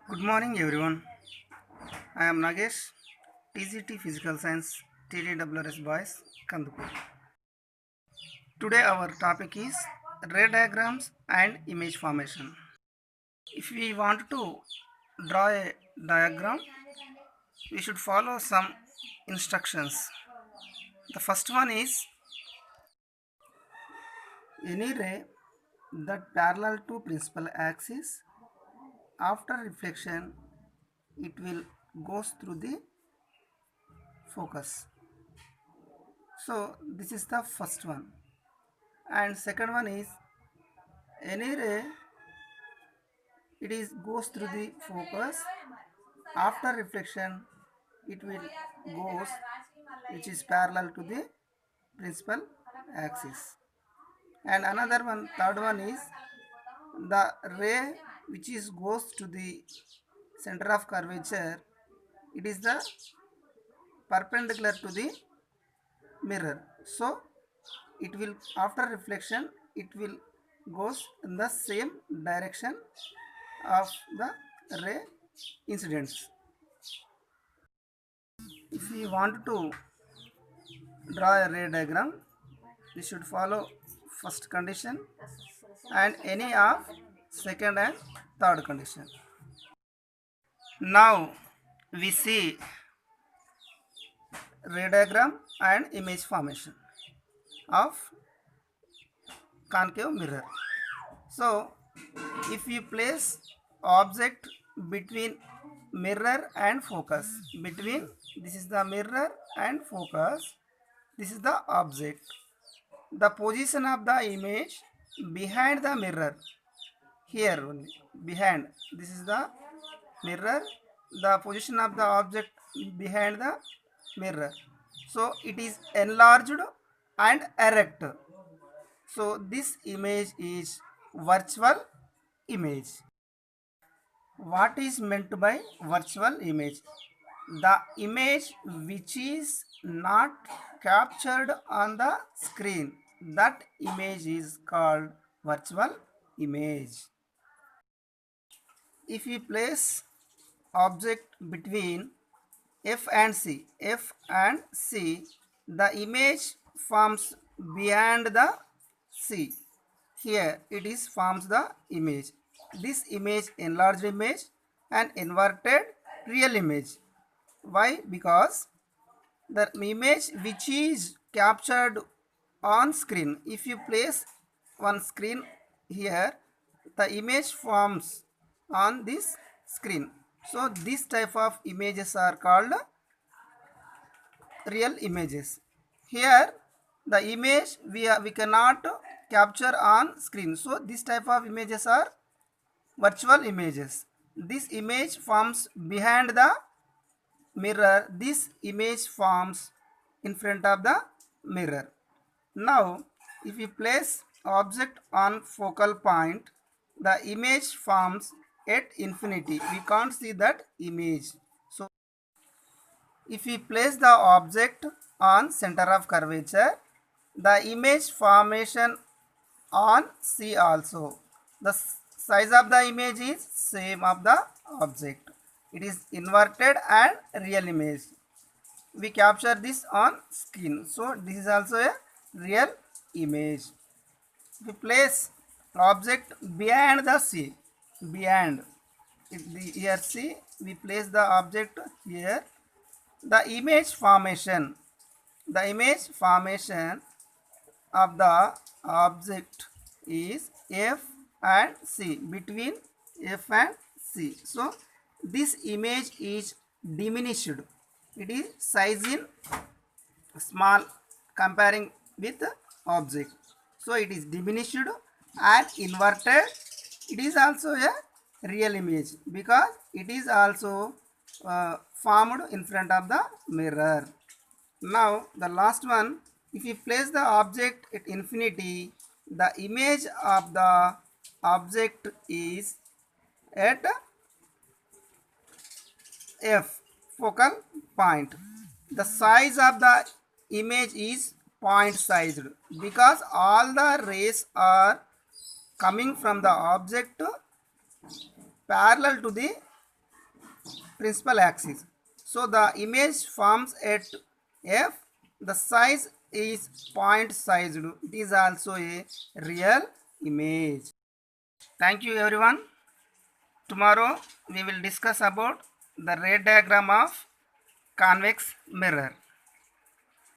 Good morning, everyone. I am Nagesh, TGT Physical Science, TDWRS Boys, Kandupur. Today, our topic is ray diagrams and image formation. If we want to draw a diagram, we should follow some instructions. The first one is any ray that parallel to principal axis after reflection it will goes through the focus. So this is the first one. And second one is any ray it is goes through the focus after reflection it will goes which is parallel to the principal axis. And another one, third one is the ray which is goes to the center of curvature, it is the perpendicular to the mirror, so it will after reflection it will goes in the same direction of the ray incidents. If we want to draw a ray diagram, we should follow first condition and any of second and third condition. Now we see ray diagram and image formation of concave mirror. So if you place object between mirror and focus, between this is the mirror and focus, this is the object, the position of the image behind the mirror, here only behind, this is the mirror, the position of the object behind the mirror, so it is enlarged and erect, so this image is virtual image. What is meant by virtual image? The image which is not captured on the screen, that image is called virtual image. If we place object between F and C, the image forms beyond the C. Here it is forms the image. This image enlarged image and inverted real image. Why? Because the image which is captured on screen, if you place one screen here, the image forms on this screen, so this type of images are called real images. Here the image we cannot capture on screen, so this type of images are virtual images. This image forms behind the mirror, this image forms in front of the mirror. Now if we place object on focal point, the image forms at infinity, we can't see that image. So if we place the object on center of curvature, the image formation on C also, the size of the image is same of the object, it is inverted and real image, we capture this on screen, so this is also a real image. We place object behind the C, behind here C, we place the object here, the image formation, the image formation of the object is F and C, between F and C, so this image is diminished, it is size in small comparing with object, so it is diminished and inverted, it is also a real image because it is also formed in front of the mirror. Now the last one, if you place the object at infinity, the image of the object is at F focal point, the size of the image is point sized because all the rays are coming from the object parallel to the principal axis. So the image forms at f. The size is point sized. It is also a real image. Thank you everyone. Tomorrow we will discuss about the ray diagram of convex mirror.